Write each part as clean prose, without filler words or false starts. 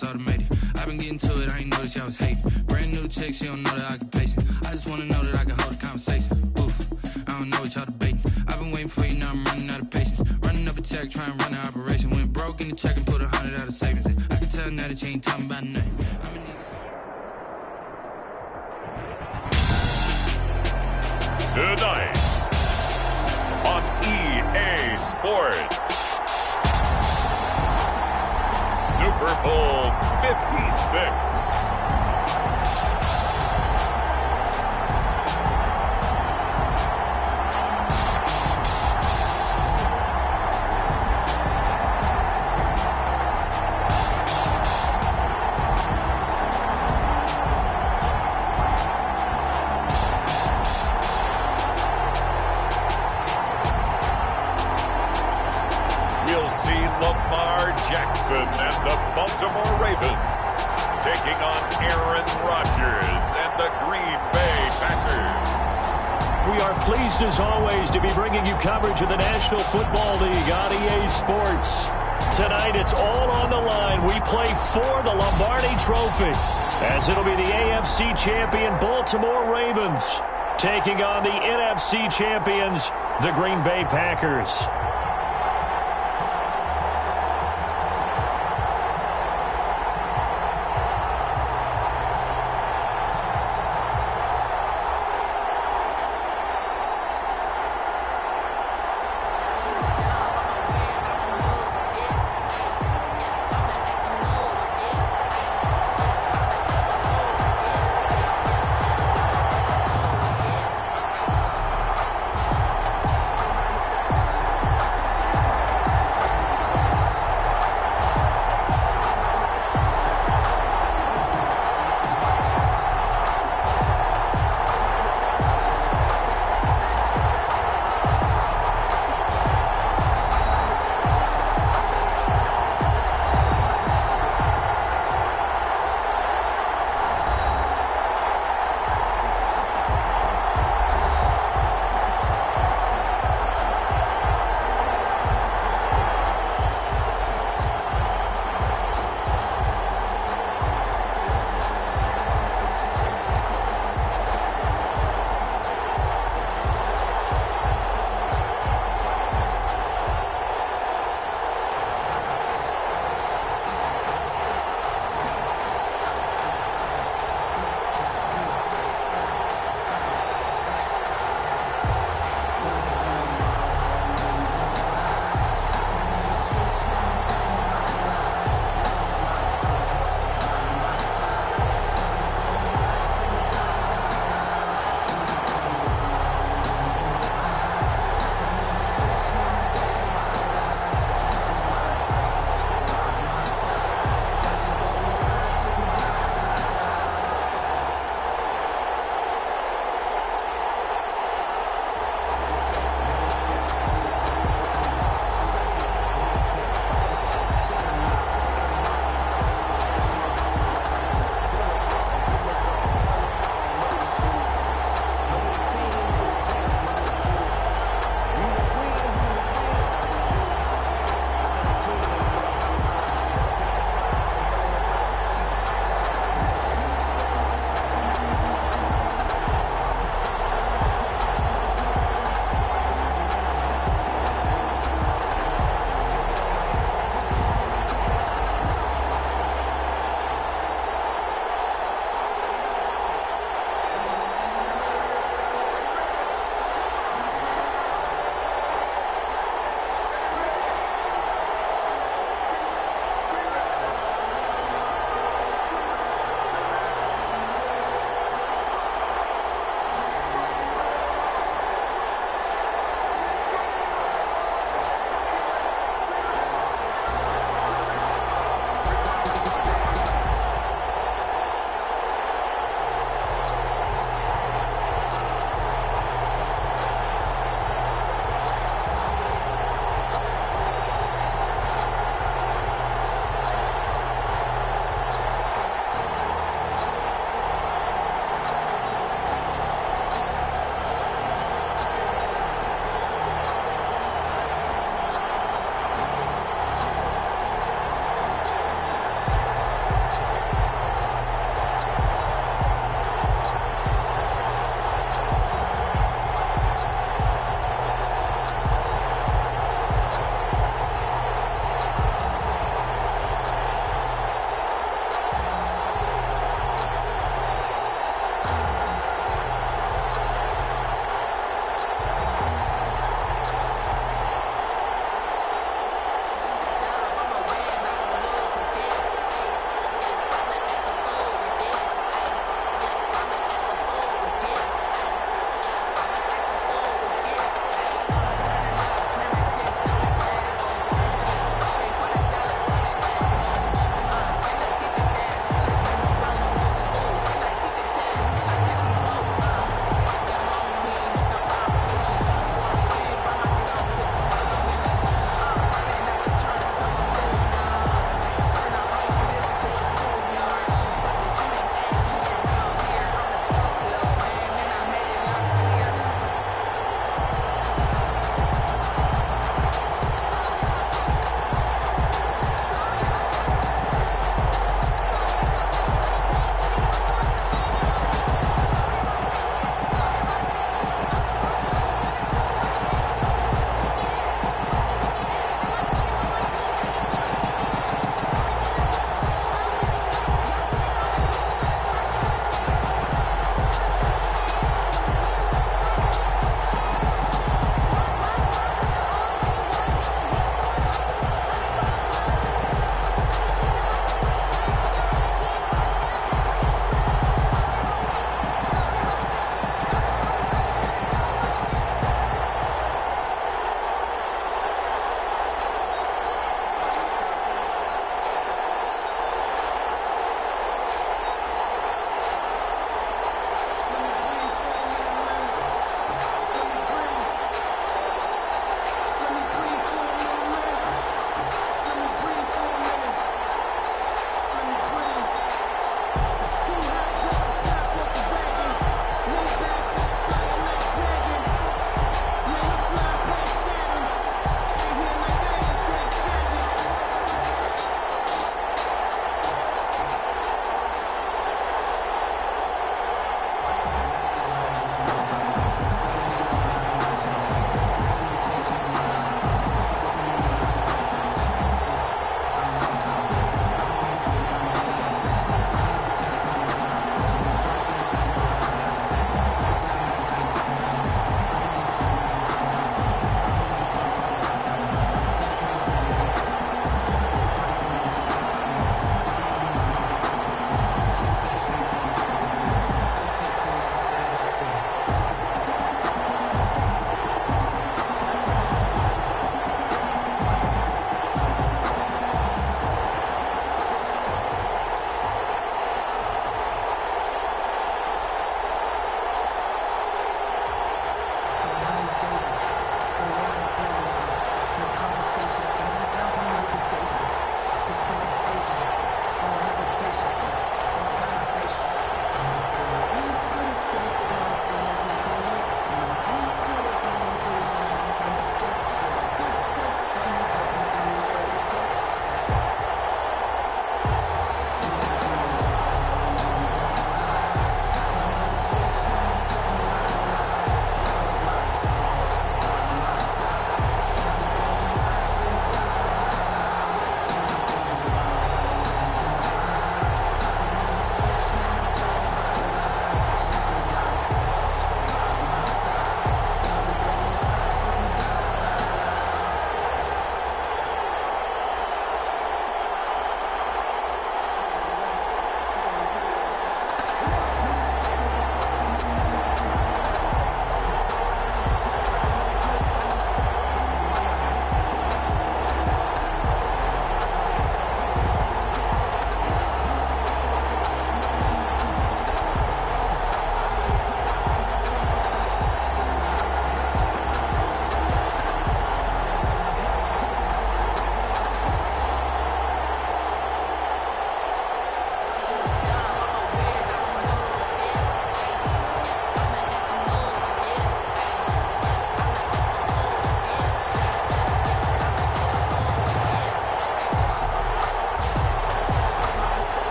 it's automated. I've been getting to it, I ain't noticed y'all was hating. Brand new chick, she don't know that I can pace it. I just wanna know that I can hold a conversation. Oof, I don't know what y'all debating. I've been waiting for you, now I'm running out of patience. Running up a check, trying to run an operation. Went broke in the check and put 100 out of savings in. I can tell now that you ain't talking about nothing. Tonight on EA Sports, Super Bowl 56. And the Baltimore Ravens taking on Aaron Rodgers and the Green Bay Packers. We are pleased as always to be bringing you coverage of the National Football League on EA Sports. Tonight it's all on the line. We play for the Lombardi Trophy, as it'll be the AFC champion Baltimore Ravens taking on the NFC champions, the Green Bay Packers.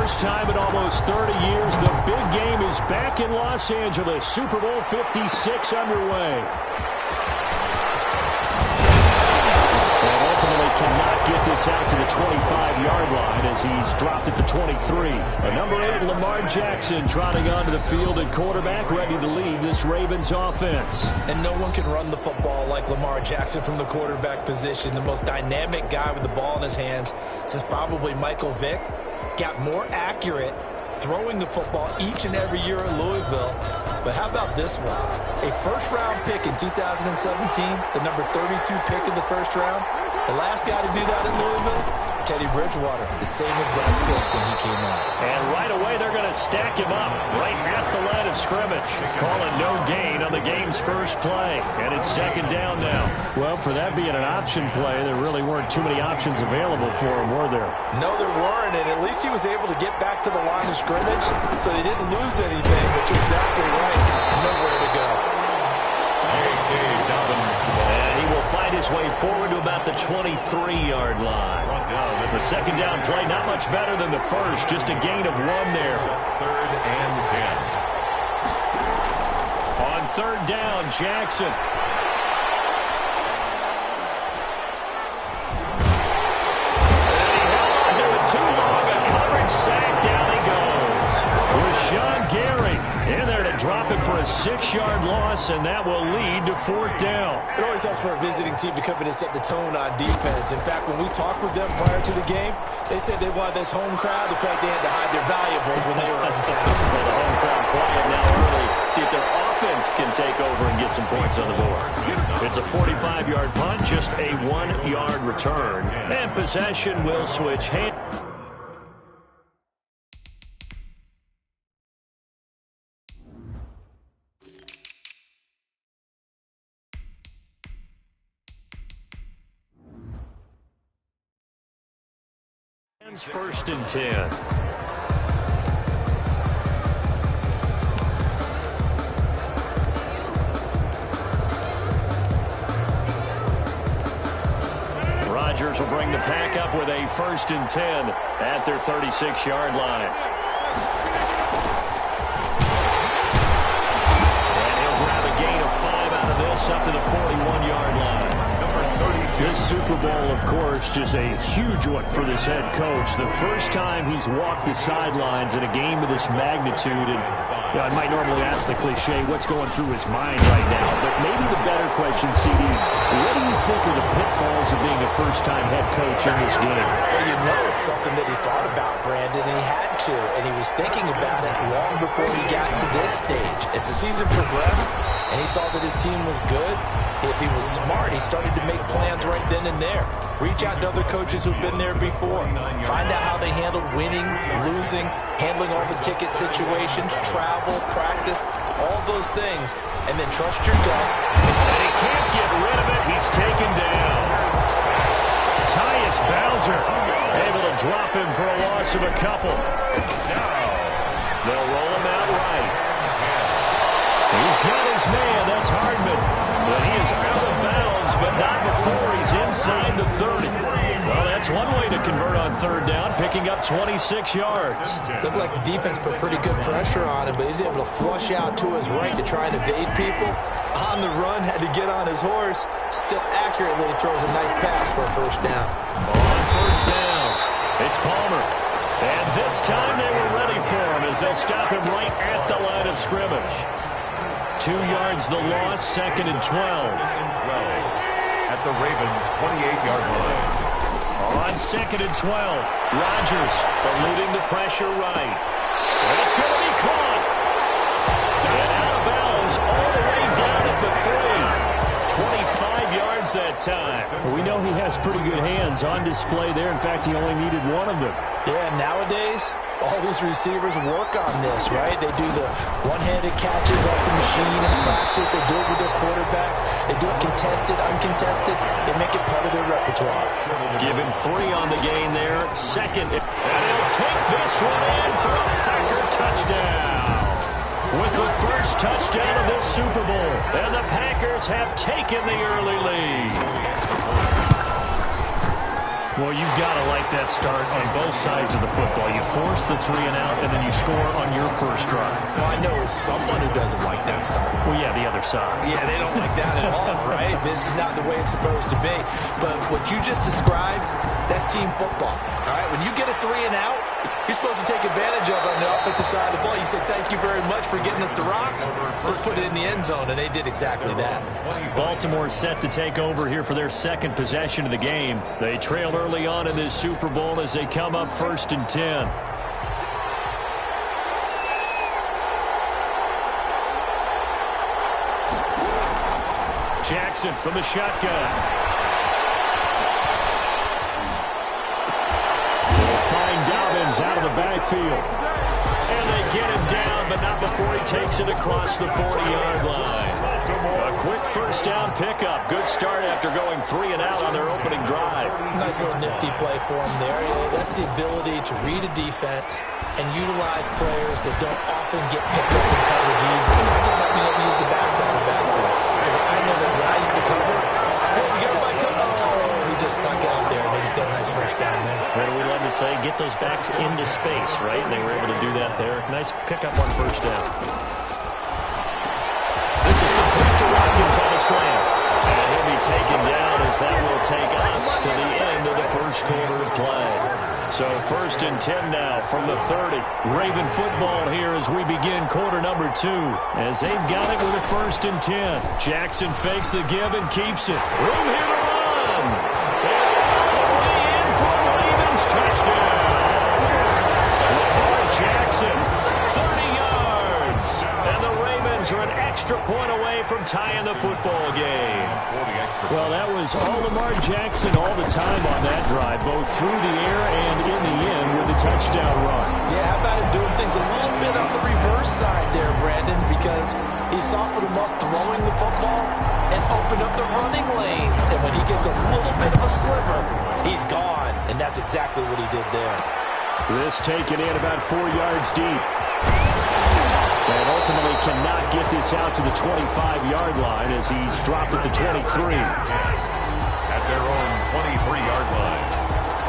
first time in almost 30 years, the big game is back in Los Angeles. Super Bowl 56 underway. And ultimately cannot get this out to the 25-yard line as he's dropped at the 23. The number 8, Lamar Jackson, trotting onto the field at quarterback, ready to lead this Ravens offense. And no one can run the football like Lamar Jackson from the quarterback position. The most dynamic guy with the ball in his hands since probably Michael Vick. Got more accurate throwing the football each and every year at Louisville. But how about this one? A first-round pick in 2017, the number 32 pick in the first round. The last guy to do that at Louisville, Teddy Bridgewater, the same exact pick when he came out. And right away, they're going to stack him up right at the line of scrimmage. Calling no gain on the game's first play. And it's second down now. Well, for that being an option play, there really weren't too many options available for him, were there? No, there weren't, and at least he was able to get back to the line of scrimmage, so they didn't lose anything, but you're exactly right. Nowhere to go. And he will find his way forward to about the 23-yard line. The second down play, not much better than the first, just a gain of 1 there. Third and 10. On third down, Jackson. Too long, a coverage sack, down he goes. Rashawn Gary in there to drop him for a 6-yard loss, and that will lead to fourth down. It always helps for a visiting team to come in and set the tone on defense. In fact, when we talked with them prior to the game, they said they wanted this home crowd. In fact, they had to hide their valuables when they were in town. Well, the home crowd quiet now early. See if their offense can take over and get some points on the board. It's a 45-yard punt, just a 1-yard return. And possession will switch hands. First and 10. Rodgers will bring the pack up with a first and 10 at their 36-yard line. And he'll grab a gain of 5 out of this up to the 41-yard line. This Super Bowl, of course, just a huge one for this head coach. The first time he's walked the sidelines in a game of this magnitude. And I might normally ask the cliche, what's going through his mind right now? But maybe the better question, CD, what do you think of the pitfalls of being a first-time head coach in this game? Well, you know it's something that he thought about, Brandon, and he had to. And he was thinking about it long before he got to this stage. As the season progressed and he saw that his team was good, if he was smart, he started to make plans right then and there. Reach out to other coaches who've been there before. Find out how they handled winning, losing, handling all the ticket situations, travel, practice, all those things. And then trust your gut. And he can't get rid of it. He's taken down. Tyus Bowser able to drop him for a loss of a couple. They'll roll him out right. He's got his man. That's Hardman. But he is out of bounds, but not before he's inside the 30. Well, that's one way to convert on third down, picking up 26 yards. Looked like the defense put pretty good pressure on him, but he's able to flush out to his right to try and evade people. On the run, had to get on his horse. Still accurately throws a nice pass for a first down. On first down, it's Palmer. And this time they were ready for him as they'll stop him right at the line of scrimmage. 2 yards the loss, second and 12. At the Ravens' 28-yard line. On second and 12, Rodgers eluding the pressure right. And it's going to be caught. And out of bounds all the way down at the 3. 25 yards that time. We know he has pretty good hands on display there. In fact, he only needed one of them. Yeah, nowadays, all these receivers work on this, right? They do the one-handed catches off the machine in practice. They do it with their quarterbacks. They do it contested, uncontested. They make it part of their repertoire. Give him 3 on the gain there. Second. And he'll take this one in for a Packer touchdown. With the first touchdown of this Super Bowl. And the Packers have taken the early lead. Well, you've got to like that start on both sides of the football. You force the 3 and out, and then you score on your first drive. Well, I know someone who doesn't like that start. Well, yeah, the other side. Yeah, they don't like that at all, right? This is not the way it's supposed to be. But what you just described, that's team football, all right? When you get a 3 and out, you're supposed to take advantage of it on the offensive side of the ball. You say, thank you very much for getting us the rock. Let's put it in the end zone, and they did exactly that. Baltimore set to take over here for their second possession of the game. They trailed early on in this Super Bowl as they come up 1st and 10. Jackson from the shotgun. They'll find Dobbins out of the backfield. And they get him down, but not before he takes it across the 40-yard line. A quick first down pickup. Good start after going 3 and out on their opening drive. Nice little nifty play for him there. That's the ability to read a defense and utilize players that don't often get picked up in coverage easily. I'm talking about being able to use the backside of the backfield. As I know that when I used to cover, hey, we got my cover. Oh, he just snuck out there, and they just got a nice first down there. What do we love to say? Get those backs into space, right? And they were able to do that there. Nice pickup on first down. This is complete to Watkins on a slant. And he'll be taken down as that will take us to the end of the first quarter of play. So 1st and 10 now from the 30. Raven football here as we begin quarter number 2. As they've got it with a 1st and 10. Jackson fakes the give and keeps it. Room here to run. And way in for a Ravens touchdown. Lamar Jackson, 30 yards. And the Ravens are an extra point away from tying the football game. Well, that was all Lamar Jackson all the time on that drive, both through the air and in the end with a touchdown run. Yeah, how about him doing things a little bit on the reverse side there, Brandon, because he softened him up throwing the football and opened up the running lanes. And when he gets a little bit of a sliver, he's gone. And that's exactly what he did there. This taken in about 4 yards deep. And ultimately cannot get this out to the 25-yard line as he's dropped at the 23. At their own 23-yard line.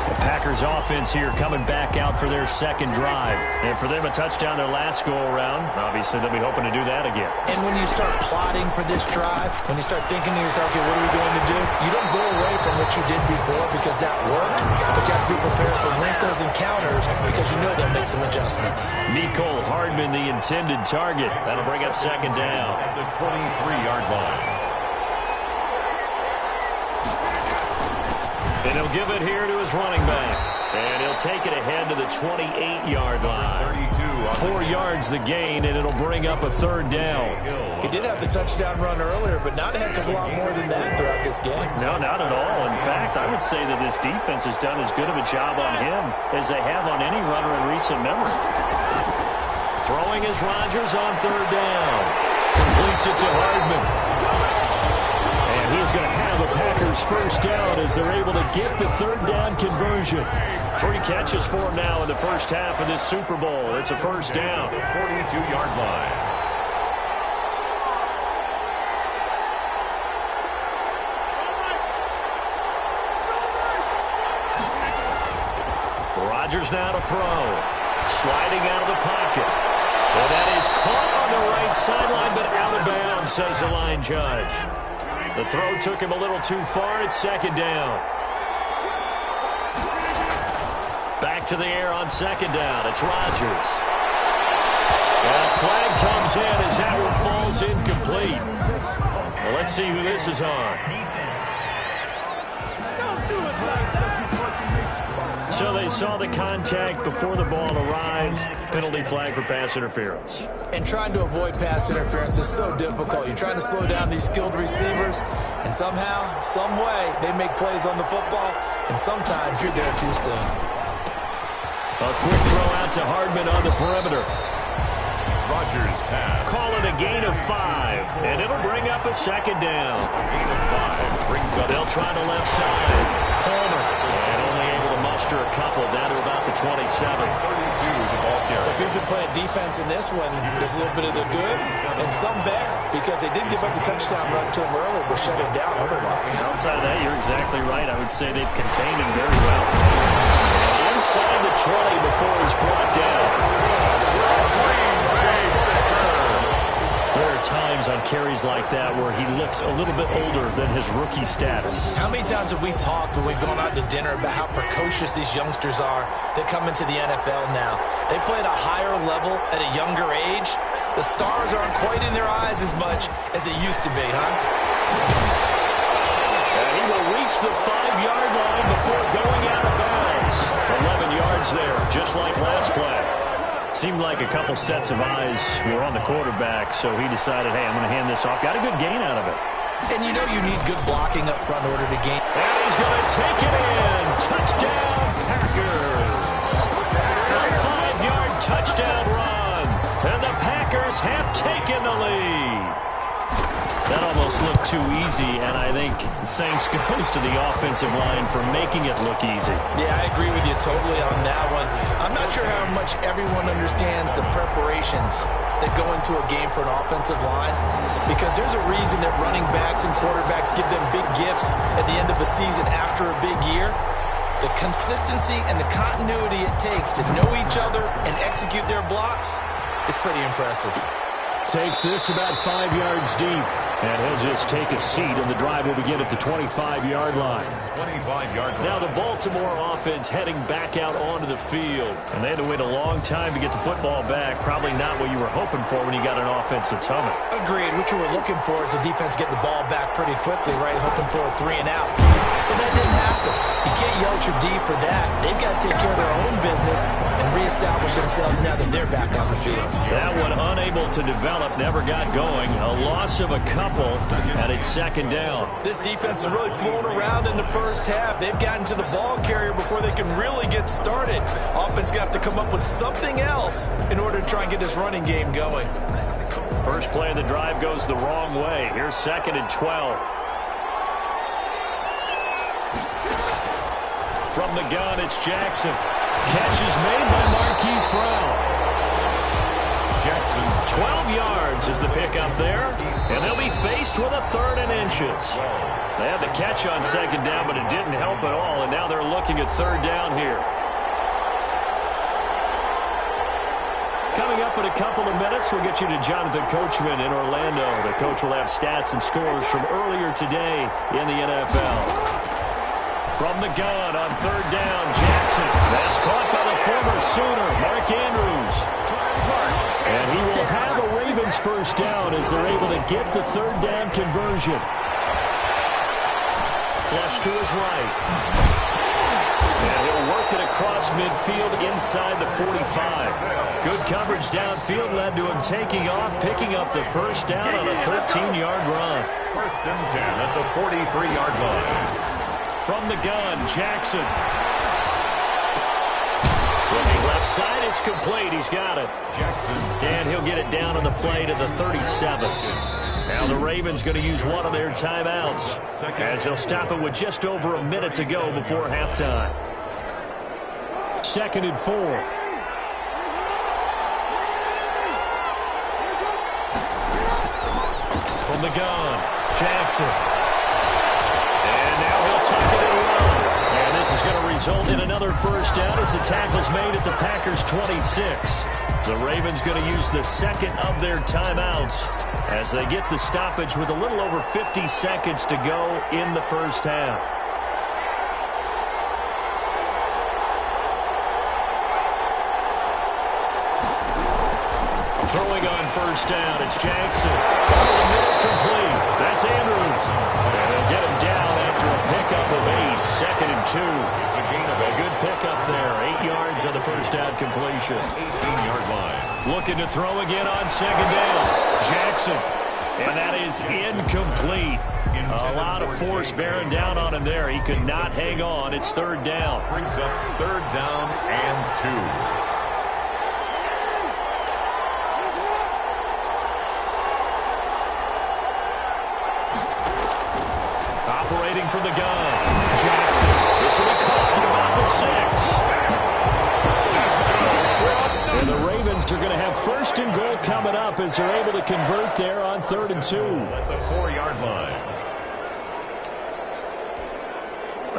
The Packers offense here coming back out for their second drive. And for them, a touchdown their last go-around. Obviously, they'll be hoping to do that again. And when you start plotting for this drive, when you start thinking to yourself, okay, what are we going to do? You don't go away from what you did before because that worked, but you have to be prepared for wrinkles and counters because you know they'll make some adjustments. Nicole Hardman, the intended target. That'll bring up second down. At the 23-yard line. And he'll give it here to his running back. And he'll take it ahead to the 28-yard line. 4 yards the gain, and it'll bring up a third down. He did have the touchdown run earlier, but not a heck of a lot more than that throughout this game. No, not at all. In fact, I would say that this defense has done as good of a job on him as they have on any runner in recent memory. Throwing is Rodgers on third down. Completes it to Hardman. And he's going to have a Packers first down as they're able to get the third down conversion. 3 catches for him now in the first half of this Super Bowl. It's a first down. 42-yard line. Rodgers now to throw. Sliding out of the pocket. And that is caught on the right sideline, but out of bounds, says the line judge. The throw took him a little too far. It's second down. Back to the air on second down. It's Rodgers. And a flag comes in as that one falls incomplete. Well, let's see who this is on. So they saw the contact before the ball arrived. Penalty flag for pass interference. And trying to avoid pass interference is so difficult. You're trying to slow down these skilled receivers, and somehow, some way, they make plays on the football, and sometimes you're there too soon. A quick throw out to Hardman on the perimeter. Rodgers pass. Call it a gain of 5, and it'll bring up a second down. Gain of 5 brings up. They'll try the left side. Palmer, and only able to muff muster a couple down to about the 27. 32, the ball carrier. So if you've been playing defense in this one, there's a little bit of the good and some bad, because they did give up the touchdown run to him earlier, but shut him down otherwise. Outside of that, you're exactly right. I would say they've contained him very well. And inside the 20 before he's brought down. There are times on carries like that where he looks a little bit older than his rookie status. How many times have we talked when we've gone out to dinner about how precocious these youngsters are that come into the NFL now? They play at a higher level at a younger age. The stars aren't quite in their eyes as much as it used to be, huh? And he will reach the 5-yard line before going out of bounds. 11 yards there, just like last play. Seemed like a couple sets of eyes were on the quarterback, so he decided, hey, I'm going to hand this off. Got a good gain out of it. And you know you need good blocking up front in order to gain. And he's going to take it in. Touchdown, Packers. A 5-yard touchdown run. And the Packers have taken the lead. That almost looked too easy, and I think thanks goes to the offensive line for making it look easy. Yeah, I agree with you totally on that one. I'm not sure how much everyone understands the preparations that go into a game for an offensive line, because there's a reason that running backs and quarterbacks give them big gifts at the end of the season after a big year. The consistency and the continuity it takes to know each other and execute their blocks is pretty impressive. Takes this about 5 yards deep. And he'll just take a seat, and the drive will begin at the 25-yard line. 25-yard line. Now the Baltimore offense heading back out onto the field. And they had to wait a long time to get the football back. Probably not what you were hoping for when you got an offense that's humming. Agreed. What you were looking for is the defense getting the ball back pretty quickly, right? Hoping for a 3 and out. So that didn't happen. You can't yell at your D for that. They've got to take care of their own business and reestablish themselves now that they're back on the field. That one unable to develop, never got going. A loss of a couple, and it's second down. This defense is really fooling around in the first half. They've gotten to the ball carrier before they can really get started. Offense got to come up with something else in order to try and get this running game going. First play of the drive goes the wrong way. Here's second and 12. From the gun, it's Jackson. Catch is made by Marquise Brown. Jackson. 12 yards is the pickup there, and they'll be faced with a 3rd and inches. They had the catch on second down, but it didn't help at all, and now they're looking at 3rd down here. Coming up in a couple of minutes, we'll get you to Jonathan Coachman in Orlando. The coach will have stats and scores from earlier today in the NFL. From the gun on 3rd down, Jackson. That's caught by the former Sooner, Mark Andrews. And he will have a Ravens first down as they're able to get the 3rd down conversion. Flush to his right. And he'll work it across midfield inside the 45. Good coverage downfield led to him taking off, picking up the first down on a 13-yard run. 1st and 10 at the 43-yard line. From the gun, Jackson. Looking left side, it's complete. He's got it. Jackson. And he'll get it down on the play to the 37. Now the Ravens going to use one of their timeouts as they'll stop it with just over a minute to go before halftime. 2nd and 4. From the gun, Jackson. And now he'll tuck it and run. And this is going to result in another first down as the tackle's made at the Packers' 26. The Ravens going to use the second of their timeouts as they get the stoppage with a little over 50 seconds to go in the first half. Throwing on first down, it's Jackson. Complete. That's Andrews. And they'll get him down after a pickup of 8. 2nd and 2. It's a gain of A good pickup there. 8 yards on the first down completion. 18-yard line. Looking to throw again on second down. Jackson. And that is incomplete. A lot of force bearing down on him there. He could not hang on. It's 3rd down. Brings up 3rd down and 2. Operating from the gun. Jackson. This will be caught at about the 6. coming up as they're able to convert there on 3rd and 2. At the 4-yard line.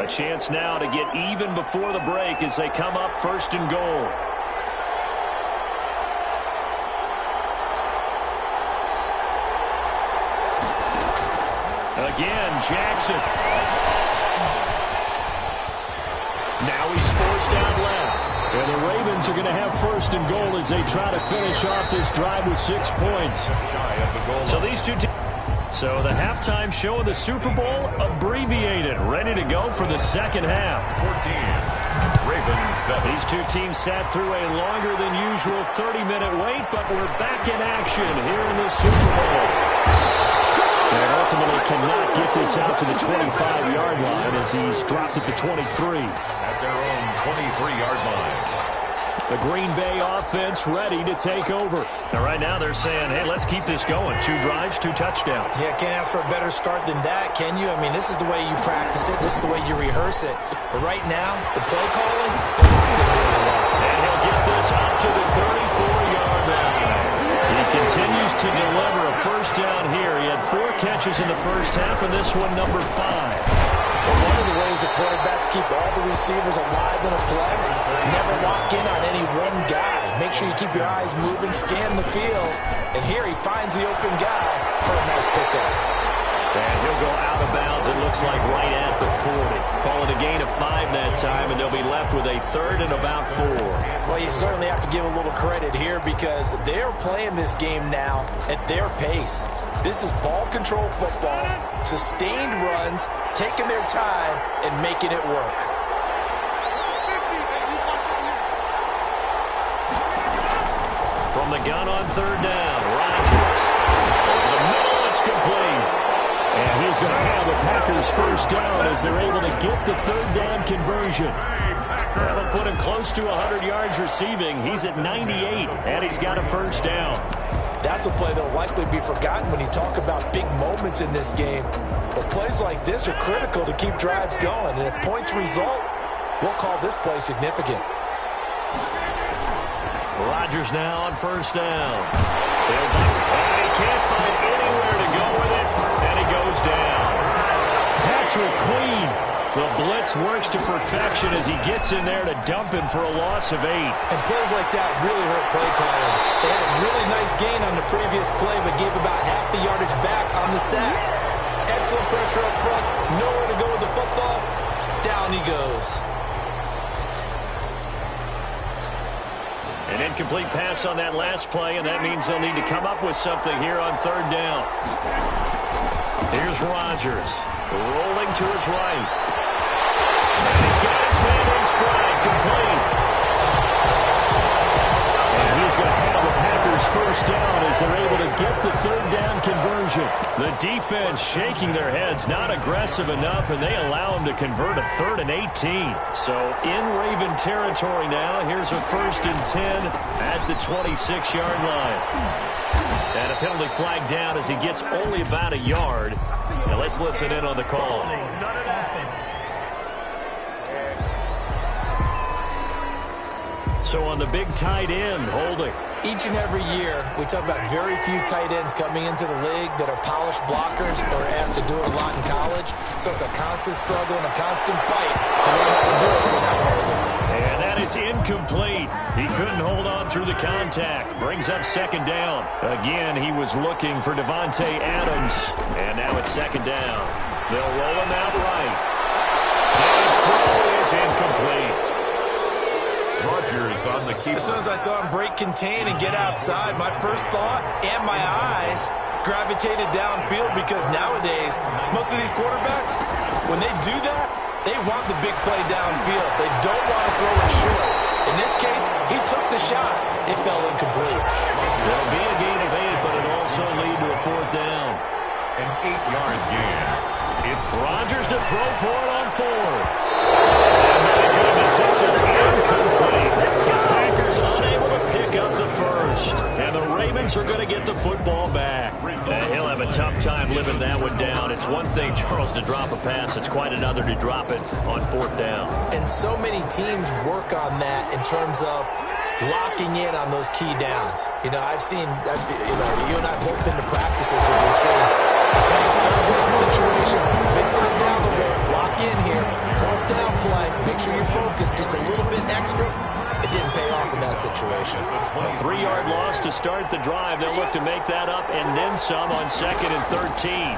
A chance now to get even before the break as they come up 1st and goal. Again, Jackson. Now he's forced out left. And the Ravens are going to have 1st and goal as they try to finish off this drive with 6 points. So these two teams. So the halftime show of the Super Bowl abbreviated, ready to go for the second half. 14, Ravens 7. These two teams sat through a longer than usual 30-minute wait, but we're back in action here in the Super Bowl. And ultimately cannot get this out to the 25-yard line as he's dropped at the 23. At their own 23-yard line. The Green Bay offense ready to take over. Now, right now they're saying, hey, let's keep this going. 2 drives, 2 touchdowns. Yeah, can't ask for a better start than that, can you? I mean, this is the way you practice it. This is the way you rehearse it. But right now, the play calling, they're locked in really well. And he'll get this up to the 34-yard line. He continues to deliver a first down here. He had 4 catches in the first half, and this one number 5. One of the ways that quarterbacks keep all the receivers alive in a play, never lock in on any one guy. Make sure you keep your eyes moving, scan the field, and here he finds the open guy for a nice pickup. And he'll go out of bounds, it looks like right at the 40. Call it a gain of 5 that time, and they'll be left with a 3rd and about 4. Well, you certainly have to give a little credit here because they're playing this game now at their pace. This is ball control football, sustained runs, taking their time and making it work. From the gun on 3rd down, Rodgers. Over the middle, it's complete. And he's going to have the Packers first down as they're able to get the 3rd down conversion. That'll put him close to 100 yards receiving. He's at 98, and he's got a first down. That's a play that will likely be forgotten when you talk about big moments in this game. But plays like this are critical to keep drives going. And if points result, we'll call this play significant. Rodgers now on first down. And he can't find anywhere to go with it, and he goes down. Patrick Queen, the blitz works to perfection as he gets in there to dump him for a loss of 8. And plays like that really hurt play calling. They had a really nice gain on the previous play, but gave about half the yardage back on the sack. Excellent pressure up front, nowhere to go with the football. Down he goes. An incomplete pass on that last play, and that means they'll need to come up with something here on 3rd down. Here's Rodgers, rolling to his right. And he's got his man in stride, complete. And he's going to have the Packers first down as they're able to get the 3rd down conversion. The defense shaking their heads, not aggressive enough, and they allow him to convert a 3rd and 18. So in Raven territory now, here's a 1st and 10 at the 26-yard line. And a penalty flag down as he gets only about a yard. Now let's listen in on the call. So on the big tight end, holding. Each and every year, we talk about very few tight ends coming into the league that are polished blockers or asked to do it a lot in college. So it's a constant struggle and a constant fight to learn how to do it without holding. And that is incomplete. He couldn't hold on through the contact. Brings up 2nd down. Again, he was looking for Devontae Adams. And now it's 2nd down. They'll roll him out right. And his throw is incomplete. Rodgers on the keeper. As soon as I saw him break contain and get outside, my first thought and my eyes gravitated downfield because nowadays, most of these quarterbacks, when they do that, they want the big play downfield. They don't want to throw it short. In this case, he took the shot. It fell incomplete. There'll be a gain of 8, but it'll also lead to a 4th down. An 8-yard gain. It's Rodgers to throw for it on 4th. And my goodness, this is incomplete. The Packers unable to pick up the first. And the Ravens are going to get the football back. And he'll have a tough time living that one down. It's one thing, Charles, to drop a pass. It's quite another to drop it on 4th down. And so many teams work on that in terms of locking in on those key downs. You know, I've seen, you and I both been to practices where we've seen, hey, third down situation, big third down alert, lock in here, fourth down play, make sure you're focused just a little bit extra. It didn't pay off in that situation. A 3-yard loss to start the drive. They'll look to make that up and then some on 2nd and 13.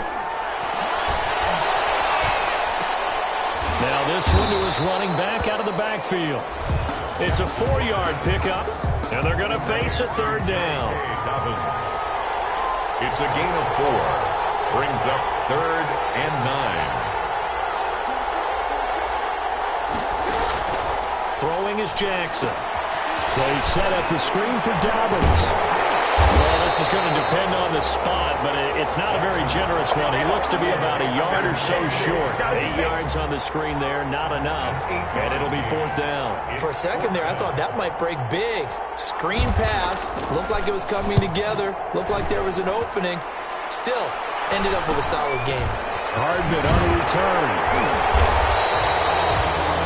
Now this one to his running back out of the backfield. It's a 4-yard pickup, and they're going to face a 3rd down. It's a gain of 4. Brings up 3rd and 9. Throwing is Jackson. They set up the screen for Dobbins. Well, this is going to depend on the spot, but it's not a very generous one. He looks to be about a yard or so short. 8 yards on the screen there, not enough, and it'll be 4th down. For a second there, I thought that might break big. Screen pass, looked like it was coming together, looked like there was an opening. Still, ended up with a solid game. Hardman on the return.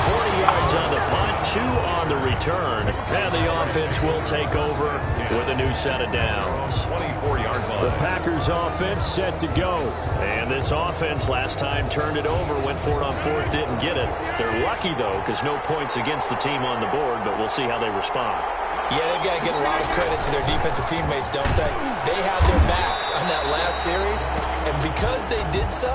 40 yards on the punt, 2 on the return, and the offense will take over with a new set of downs. 24-yard line. The Packers offense set to go, and this offense last time turned it over, went for it on 4th, didn't get it. They're lucky, though, because no points against the team on the board, but we'll see how they respond. Yeah, they've got to get a lot of credit to their defensive teammates, don't they? They had their backs on that last series, and because they did so,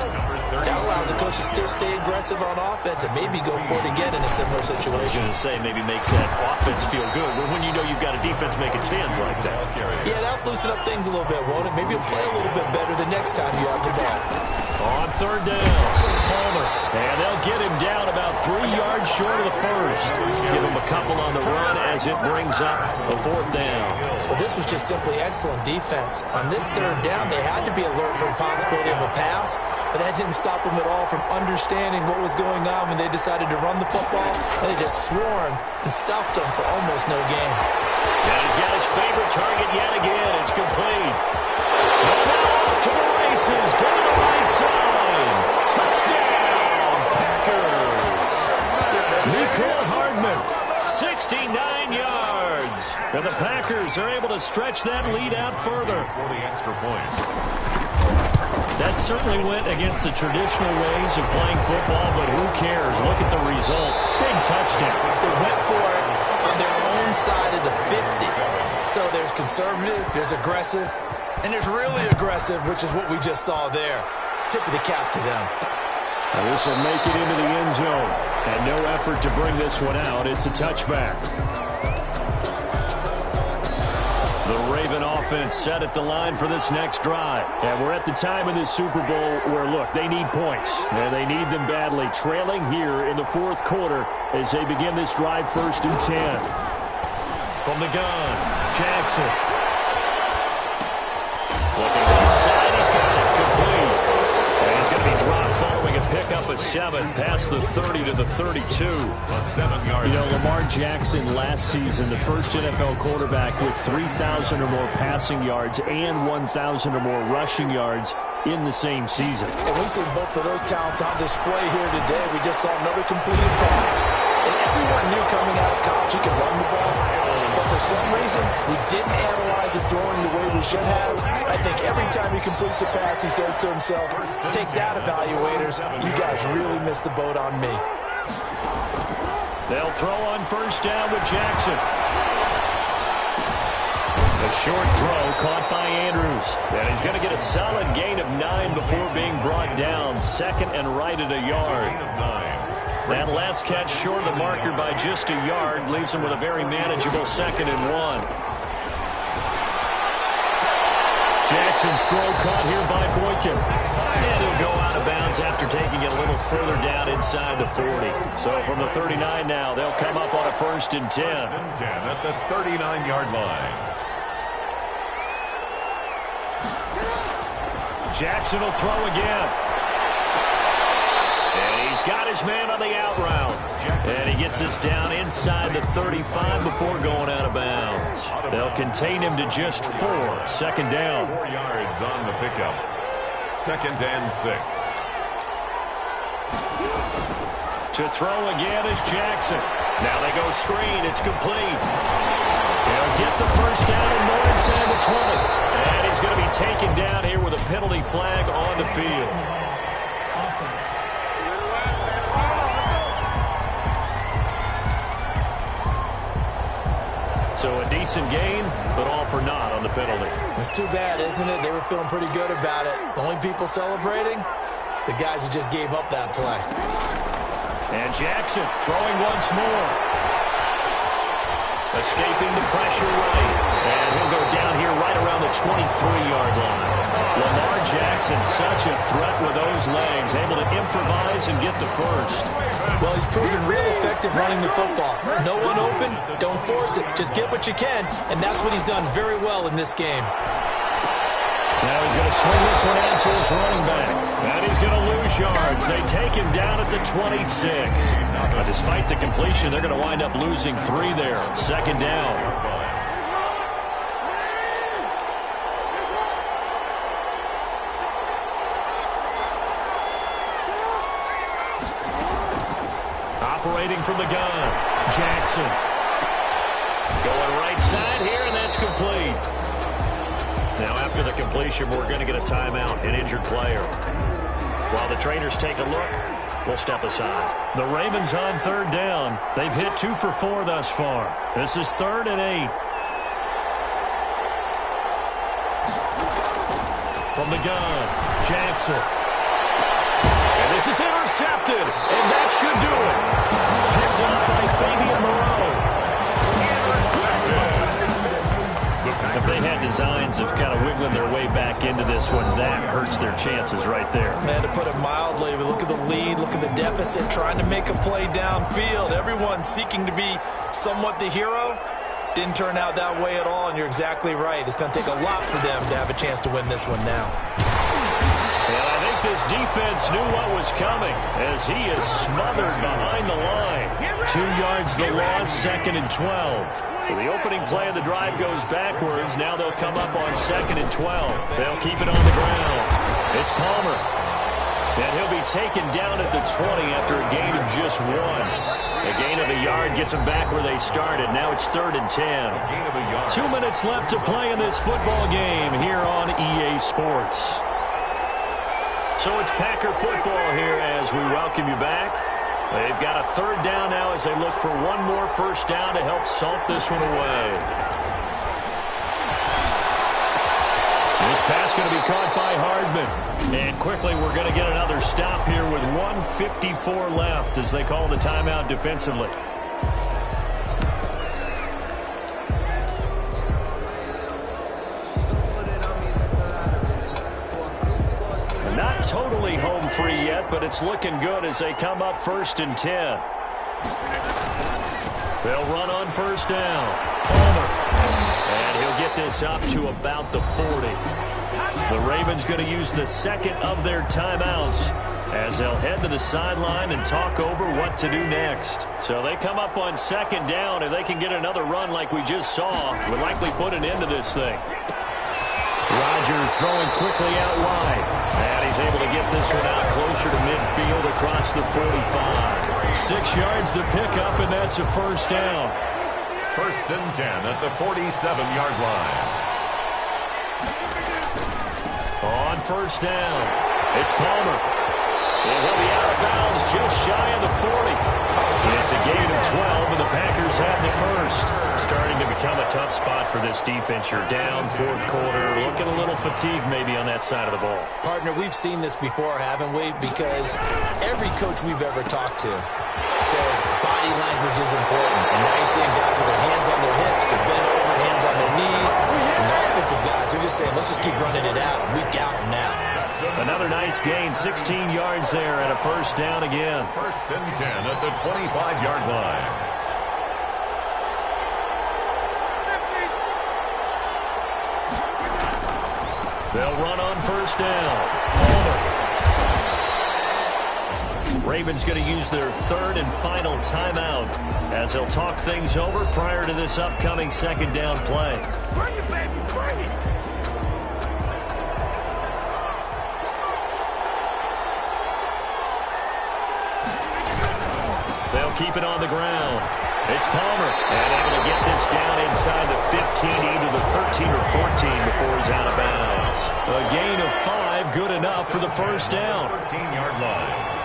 that allows the coach to still stay aggressive on offense and maybe go for it again in a similar I was situation. going to say maybe makes that offense feel good when you know you've got a defense making stands like that. Yeah, that'll loosen up things a little bit, won't it? Maybe you'll play a little bit better the next time you have the ball. On 3rd down, Palmer, and they'll get him down about 3 yards short of the first. Give him a couple on the run as it brings up a 4th down. Well, this was just simply excellent defense. On this 3rd down, they had to be alert for the possibility of a pass, but that didn't stop them at all from understanding what was going on when they decided to run the football, and they just swarmed and stopped them for almost no gain. Yeah, he's got his favorite target yet again. It's complete. And now off to the races down the right side. Touchdown, Packers. Mecole Hardman, 69 yards. And the Packers are able to stretch that lead out further. For the extra point. That certainly went against the traditional ways of playing football, but who cares? Look at the result. Big touchdown. They went for it on their own side of the 50. So there's conservative, there's aggressive, and there's really aggressive, which is what we just saw there. Tip of the cap to them. Now this will make it into the end zone. And no effort to bring this one out. It's a touchback. The Raven offense set at the line for this next drive. And we're at the time in this Super Bowl where, look, they need points. And they need them badly. Trailing here in the 4th quarter as they begin this drive 1st and 10. From the gun, Jackson. Looking inside, he's got it complete. And he's going to be dropped following a pickup of 7 past the 30 to the 32. A 7-yard. You know, Lamar Jackson last season, the first NFL quarterback with 3,000 or more passing yards and 1,000 or more rushing yards in the same season. And we see both of those talents on display here today. We just saw another completed pass. And everyone knew coming out of college he could run the ball. But for some reason, we didn't analyze it throwing the way we should have. I think every time he completes a pass, he says to himself, take that, evaluators. You guys really missed the boat on me. They'll throw on 1st down with Jackson. A short throw caught by Andrews. And he's going to get a solid gain of 9 before being brought down. 2nd and right at a yard. That last catch short of the marker by just a yard leaves him with a very manageable 2nd and 1. Jackson's throw caught here by Boykin. And he'll go out of bounds after taking it a little further down inside the 40. So from the 39 now, they'll come up on a 1st and 10. 1st and 10 at the 39-yard line. Jackson will throw again. And he's got his man on the out route. And he gets us down inside the 35 before going out of bounds. They'll contain him to just 4. 2nd down. 4 yards on the pickup. 2nd and 6. To throw again is Jackson. Now they go screen. It's complete. He'll get the first down and more inside the 20. And he's going to be taken down here with a penalty flag on the field. So a decent gain, but all for naught on the penalty. It's too bad, isn't it? They were feeling pretty good about it. The only people celebrating, the guys who just gave up that play. And Jackson throwing once more. Escaping the pressure right. And he'll go down here right around the 23-yard line. Lamar Jackson, such a threat with those legs, able to improvise and get the first. Well, he's proven real effective running the football. No one open, don't force it. Just get what you can, and that's what he's done very well in this game. Now he's going to swing this one out to his running back. And he's going to lose yards. They take him down at the 26. Despite the completion, they're going to wind up losing 3 there. Second down. Operating from the gun, Jackson. Going right side here, and that's complete. Now, after the completion, we're going to get a timeout, an injured player. While the trainers take a look, we'll step aside. The Ravens on third down. They've hit 2 for 4 thus far. This is 3rd and 8. From the gun, Jackson. And this is intercepted, and that should do it. Picked up by Fabian Moreau. If they had designs of kind of wiggling their way back into this one, that hurts their chances right there. Man, to put it mildly, we look at the lead, look at the deficit, trying to make a play downfield. Everyone seeking to be somewhat the hero. Didn't turn out that way at all, and you're exactly right. It's going to take a lot for them to have a chance to win this one now. And I think this defense knew what was coming as he is smothered behind the line. 2 yards the loss, 2nd and 12. So the opening play of the drive goes backwards. Now they'll come up on 2nd and 12. They'll keep it on the ground. It's Palmer. And he'll be taken down at the 20 after a gain of just 1. A gain of a yard gets them back where they started. Now it's 3rd and 10. 2 minutes left to play in this football game here on EA Sports. So it's Packer football here as we welcome you back. They've got a 3rd down now as they look for one more first down to help salt this one away. This pass going to be caught by Hardman. And quickly we're going to get another stop here with 1:54 left as they call the timeout defensively. Not totally home free yet, but it's looking good as they come up 1st and 10. They'll run on first down. Palmer. And he'll get this up to about the 40. The Ravens going to use the 2nd of their timeouts as they'll head to the sideline and talk over what to do next. So they come up on 2nd down. If they can get another run like we just saw, would likely put an end to this thing. Rodgers throwing quickly out wide. And he's able to get this one out closer to midfield across the 45. 6 yards to pick up, and that's a first down. 1st and 10 at the 47-yard line. On first down, it's Palmer. And he'll be out of bounds just shy of the 40. It's a gain of 12, and the Packers have the first. Starting to become a tough spot for this defense. You're down 4th quarter, looking a little fatigued maybe on that side of the ball. Partner, we've seen this before, haven't we? Because every coach we've ever talked to says body language is important. And now you're seeing guys with their hands on their hips, they're bent over, hands on their knees. And the offensive guys are just saying, let's just keep running it out. We've got them now. Another nice gain, 16 yards there, and a first down again. 1st and 10 at the 25-yard line. They'll run on first down. Palmer. Ravens going to use their 3rd and final timeout as they'll talk things over prior to this upcoming 2nd down play. Bring it, baby, bring it. They'll keep it on the ground. It's Palmer, and able to get this down inside the 15, either the 13 or 14 before he's out of bounds. A gain of 5, good enough for the first down. 13-yard line.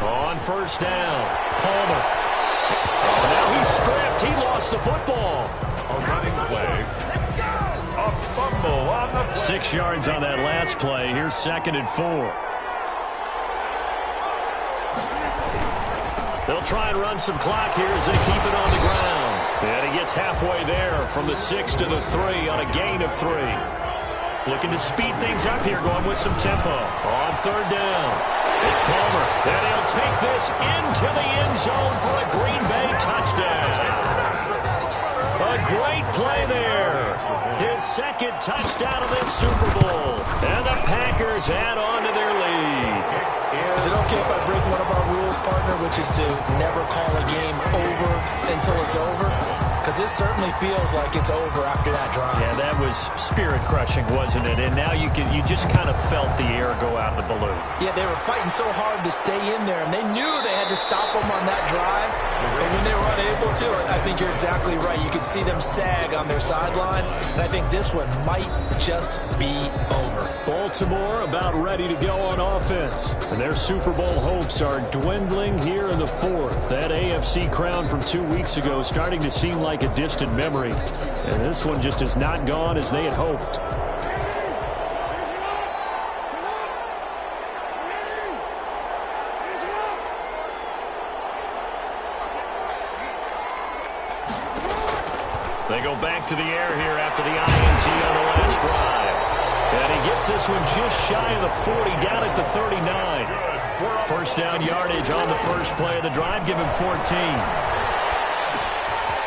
On first down, Palmer. Oh, now he's stripped. He lost the football. A running play. A fumble on the play. 6 yards on that last play. Here's 2nd and 4. They'll try and run some clock here as they keep it on the ground. And he gets halfway there from the 6 to the 3 on a gain of 3. Looking to speed things up here, going with some tempo. On third down, it's Palmer. And he'll take this into the end zone for a Green Bay touchdown. A great play there. His 2nd touchdown of this Super Bowl. And the Packers add on to their lead. Is it okay if I break one of our rules, partner, which is to never call a game over until it's over? Because this certainly feels like it's over after that drive. Yeah, that was spirit-crushing, wasn't it? And now you just kind of felt the air go out of the balloon. Yeah, they were fighting so hard to stay in there, and they knew they had to stop them on that drive. But when they were unable to, I think you're exactly right. You could see them sag on their sideline, and I think this one might just be over. Baltimore about ready to go on offense. And their Super Bowl hopes are dwindling here in the 4th. That AFC crown from 2 weeks ago starting to seem like a distant memory. And this one just has not gone as they had hoped. They go back to the air here after the INT on the last drive. And he gets this one just shy of the 40, down at the 39. First down yardage on the first play of the drive. Give him 14.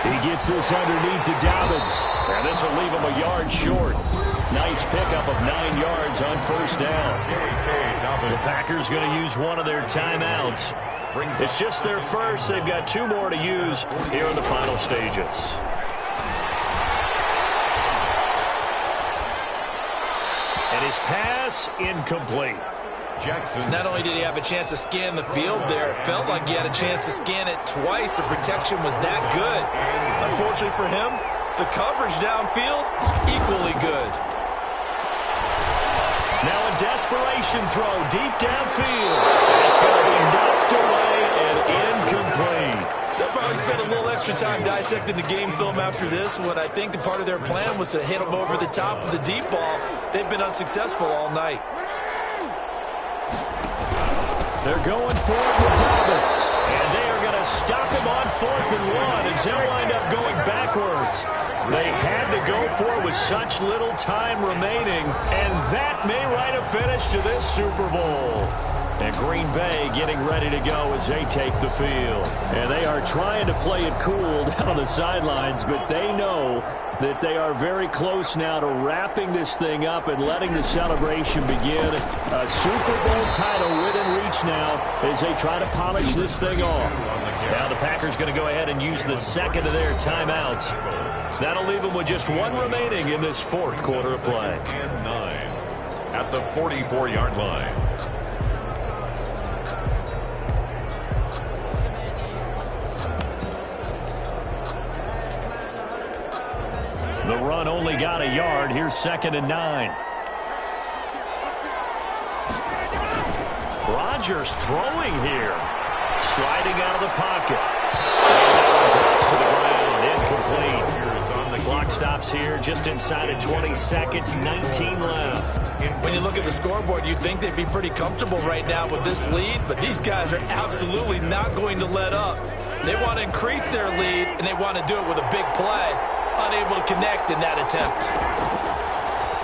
He gets this underneath to Dobbins. And this will leave him a yard short. Nice pickup of 9 yards on first down. The Packers going to use one of their timeouts. It's just their first. They've got 2 more to use here in the final stages. And his pass incomplete. Jackson. Not only did he have a chance to scan the field there, it felt like he had a chance to scan it twice. The protection was that good. Unfortunately for him, the coverage downfield, equally good. Now a desperation throw deep downfield. It's going to be knocked away and incomplete. They'll probably spend a little extra time dissecting the game film after this one. I think the part of their plan was to hit them over the top with the deep ball. They've been unsuccessful all night. They're going for it with Dobbins. And they are going to stop him on 4th and 1 as they'll wind up going backwards. They had to go for it with such little time remaining. And that may write a finish to this Super Bowl. And Green Bay getting ready to go as they take the field. And they are trying to play it cool down on the sidelines, but they know that they are very close now to wrapping this thing up and letting the celebration begin. A Super Bowl title within reach now as they try to polish this thing off. Now the Packers going to go ahead and use the 2nd of their timeouts. That'll leave them with just 1 remaining in this 4th quarter of play. And 9 at the 44-yard line. The run only got a yard. Here's 2nd and 9. Rodgers throwing here. Sliding out of the pocket. And drops to the ground. Incomplete. The clock stops here just inside of 20 seconds. 19 left. When you look at the scoreboard, you'd think they'd be pretty comfortable right now with this lead, but these guys are absolutely not going to let up. They want to increase their lead, and they want to do it with a big play. Unable to connect in that attempt.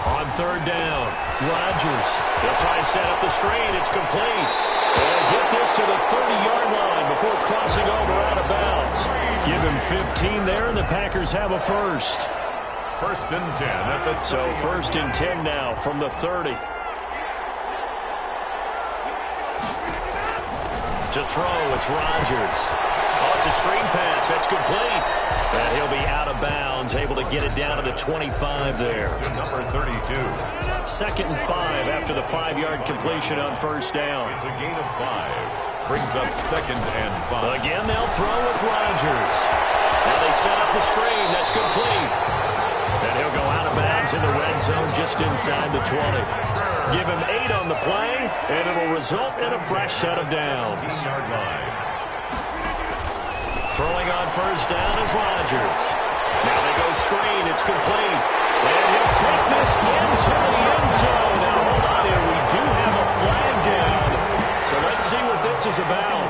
On 3rd down, Rodgers. They'll try and set up the screen. It's complete. And they'll get this to the 30-yard line before crossing over out of bounds. Give him 15 there, and the Packers have a first. 1st and 10 at the 30. So 1st and 10 now from the 30. To throw, it's Rodgers. Oh, it's a screen pass. That's complete. And he'll be out of bounds, able to get it down to the 25 there. To number 32. 2nd and 5 after the 5-yard completion on 1st down. It's a gain of 5. Brings up 2nd and 5. Again, they'll throw with Rodgers. Now they set up the screen. That's complete. And he'll go out of bounds in the red zone just inside the 20. Give him 8 on the play, and it'll result in a fresh set of downs. 15-yard line. Throwing on first down is Rodgers. Now they go screen. It's complete. And he'll take this into the end zone. Now, hold on here. We do have a flag down. So let's see what this is about.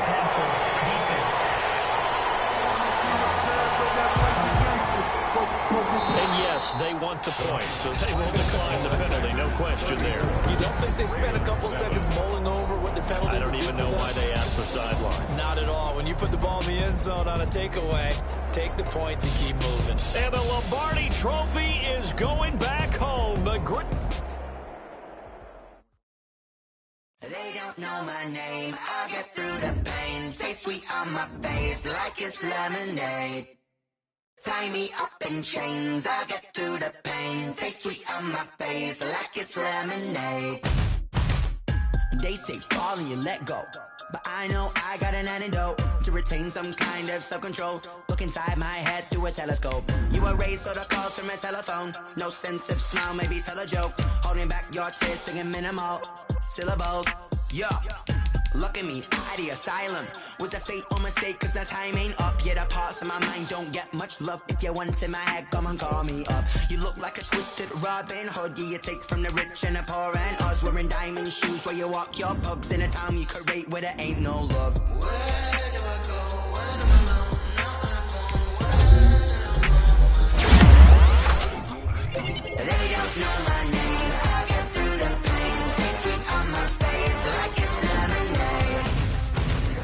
And yes, they want the point, so they will decline the penalty. No question there. You don't think they spent a couple seconds mulling over what the penalty? I don't even know why they asked the sideline. Not at all. When you put the ball in the end zone on a takeaway, take the point to keep moving. And the Lombardi Trophy is going back home. The great. They don't know my name. I get through the pain. Taste sweet on my face like it's lemonade. Tie me up in chains. I get through the pain. Taste sweet on my face like it's lemonade. They say fall and you let go, but I know I got an antidote to retain some kind of self-control. Look inside my head through a telescope. You erase all the calls from a telephone. No sense of smile, maybe tell a joke. Holding back your tears, singing minimal syllables. Yeah, look at me, out the asylum. Was a fate or mistake, cause the time ain't up. Yet the parts of my mind don't get much love. If you want in my head, come and call me up. You look like a twisted Robin Hood. Yeah, you take from the rich and the poor and us. Wearing diamond shoes while you walk your pubs in a town you create where there ain't no love. Where do I go? Where do I know? Not on the phone. They don't know my name. I get through the pain. Taste sweet on my face like it's lemonade.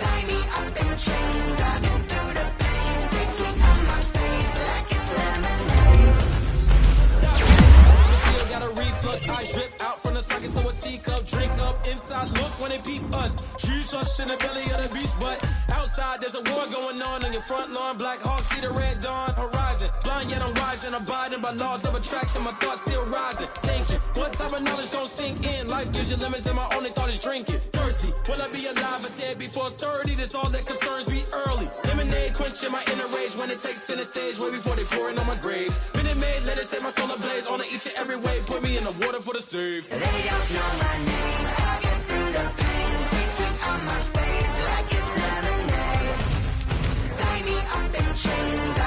Tie me up in chains. I get through the pain. Taste sweet on my face like it's lemonade. Still got a reflux. I drip out from the socket to a teacup. Drink up inside. Look when they peep us. Choose us in the belly of the beast, but outside there's a war going on your front lawn. Black Hawk see the red dawn horizon. Blind yet I'm rising, abiding by laws of attraction. My thoughts still rising. Thinking, what type of knowledge don't sink in? Life gives you limits, and my only thought is drinking. Thirsty, will I be alive or dead before 30? That's all that concerns me early. Lemonade quenching my inner rage when it takes center stage way before they pour it on my grave. Minute Maid, let it set my soul ablaze on each and every way. Put me in the water for the save. They don't know my name. I get through the pain. Taste sweet on my face like it's lemonade. Tie me up in chains.